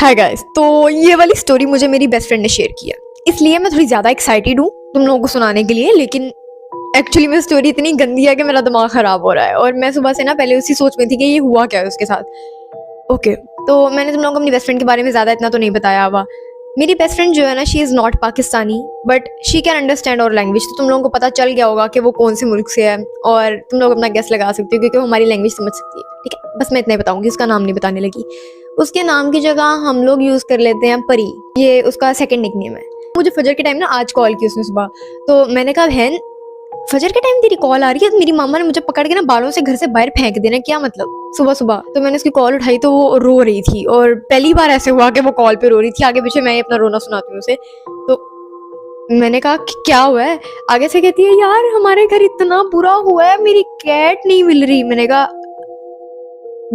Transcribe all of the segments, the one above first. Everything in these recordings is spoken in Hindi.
हाय गाइस, तो ये वाली स्टोरी मुझे मेरी बेस्ट फ्रेंड ने शेयर किया, इसलिए मैं थोड़ी ज़्यादा एक्साइटेड हूँ तुम लोगों को सुनाने के लिए। लेकिन एक्चुअली में स्टोरी इतनी गंदी है कि मेरा दिमाग ख़राब हो रहा है और मैं सुबह से ना पहले उसी सोच में थी कि ये हुआ क्या है उसके साथ। ओके, तो मैंने तुम लोगों को अपनी बेस्ट फ्रेंड के बारे में ज़्यादा इतना तो नहीं बताया हुआ। मेरी बेस्ट फ्रेंड जो है ना, she is not Pakistani but she can understand our language. तो तुम लोगों को पता चल गया होगा कि वो कौन से मुल्क से है और तुम लोग अपना गेस लगा सकते हो क्योंकि वो हमारी लैंग्वेज समझ सकती है। ठीक है, बस मैं इतना ही बताऊंगी, उसका नाम नहीं बताने लगी। उसके नाम की जगह हम लोग यूज़ कर लेते हैं परी, ये उसका सेकंड निकनेम है। मुझे फजर के टाइम ना आज कॉल की उसने सुबह, तो मैंने कहा बहन फजर के टाइम तेरी कॉल आ रही है। मेरी मामा ने मुझे पकड़ के ना बालों से घर से बाहर फेंक देना, क्या मतलब सुबह सुबह। तो मैंने उसकी कॉल उठाई तो वो रो रही थी और पहली बार ऐसे हुआ कि वो कॉल पे रो रही थी। आगे पीछे मैं ही अपना रोना सुनाती हूँ उसे। तो मैंने कहा कि क्या हुआ है। आगे से कहती है यार हमारे घर इतना बुरा हुआ है, मेरी कैट नहीं मिल रही। मैंने कहा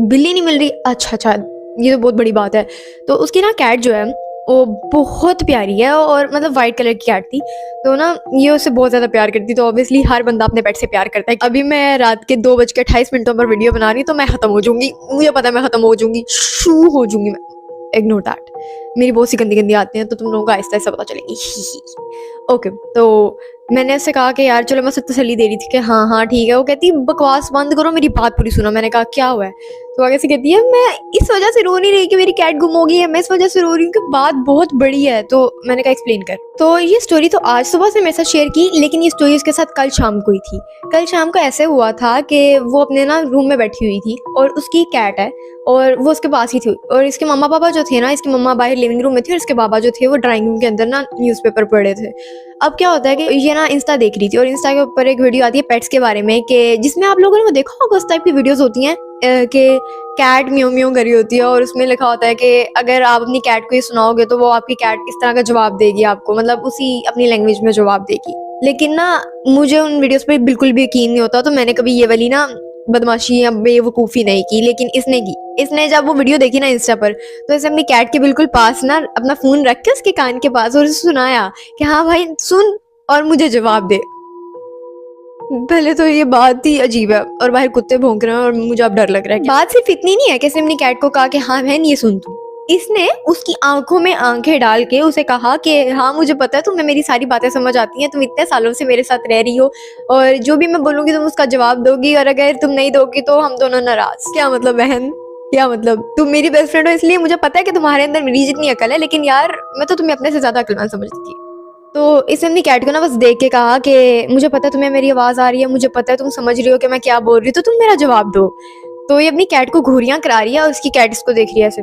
बिल्ली नहीं मिल रही, अच्छा अच्छा ये तो बहुत बड़ी बात है। तो उसकी ना कैट जो है वो बहुत प्यारी है और मतलब वाइट कलर की कैट थी। तो ना ये उससे बहुत ज़्यादा प्यार करती, तो ऑब्वियसली हर बंदा अपने पेट से प्यार करता है। अभी मैं रात के 2:28 पर वीडियो बना रही हूँ तो मैं ख़त्म हो जाऊंगी, मुझे पता है मैं ख़त्म हो जाऊंगी, शू हो जाऊंगी मैं। इग्नोर दैट, मेरी बहुत सी गंदी गंदी आती हैं तो तुम लोगों को आहिस्ता आहिस्ता पता चलेंगी। ओके, तो मैंने उससे कहा कि यार चलो, मैं उससे तसल्ली दे रही थी कि हाँ हाँ ठीक है। वो कहती बकवास बंद करो, मेरी बात पूरी सुनो। मैंने कहा क्या हुआ है। तो आगे से कहती है मैं इस वजह से रो नहीं रही कि मेरी कैट गुम हो गई है, मैं इस वजह से रो रही हूँ कि बात बहुत बड़ी है। तो मैंने कहा एक्सप्लेन कर। तो ये स्टोरी तो आज सुबह से मेरे साथ शेयर की, लेकिन ये स्टोरी उसके साथ कल शाम को ही थी। कल शाम को ऐसे हुआ था कि वो अपने ना रूम में बैठी हुई थी और उसकी कैट है और वो उसके पास ही थी। और इसके मम्मा पापा जो थे ना, इसकी मम्मा बाहर लिविंग रूम में थी और इसके बाबा जो थे वो ड्राइंग रूम के अंदर ना न्यूज़पेपर पढ़ रहे थे। अब क्या होता है कि ये ना इंस्टा देख रही थी और इंस्टा के ऊपर एक वीडियो आती है पेट्स के बारे में, कि जिसमें आप लोगों ने वो देखा होगा, उस टाइप की वीडियोस होती हैं कि कैट म्यू म्यू करी होती है और उसमें लिखा होता है कि अगर आप अपनी कैट को ये सुनाओगे तो वो आपकी कैट इस तरह का जवाब देगी आपको, मतलब उसी अपनी लैंग्वेज में जवाब देगी। लेकिन ना मुझे उन वीडियोस पे बिल्कुल भी यकीन नहीं होता, तो मैंने कभी ये वाली ना बदमाशी या बेवकूफ़ी नहीं की। लेकिन इसने की। इसने जब वो वीडियो देखी ना इंस्टा पर, तो इसने अपनी कैट के बिल्कुल पास ना अपना फ़ोन रख के उसके कान के पास और उसे सुनाया कि हाँ भाई सुन और मुझे जवाब दे। पहले तो ये बात ही अजीब है और बाहर कुत्ते भौंक रहे हैं और मुझे अब डर लग रहा है। बात सिर्फ इतनी नहीं है कि इसने अपनी कैट को कहा कि हाँ बहन ये सुन तू। इसने उसकी आंखों में आंखें डाल के उसे कहा कि हाँ मुझे पता है तुम्हें मेरी सारी बातें समझ आती हैं, तुम इतने सालों से मेरे साथ रह रही हो और जो भी मैं बोलूँगी तुम उसका जवाब दोगी और अगर तुम नहीं दोगी तो हम दोनों नाराज। क्या मतलब बहन, क्या मतलब। तुम मेरी बेस्ट फ्रेंड हो इसलिए मुझे पता है कि तुम्हारे अंदर मेरी जितनी अकल है, लेकिन यार मैं तो तुम्हें अपने से ज़्यादा अक्लमंद समझती थी। तो इसने अपनी कैट को ना बस देख के कहा कि मुझे पता है तुम्हें मेरी आवाज़ आ रही है, मुझे पता है तुम समझ रही हो कि मैं क्या बोल रही हूँ, तो तुम मेरा जवाब दो। तो ये अपनी कैट को घूरियाँ करा रही है और उसकी कैट इसको देख रही है ऐसे।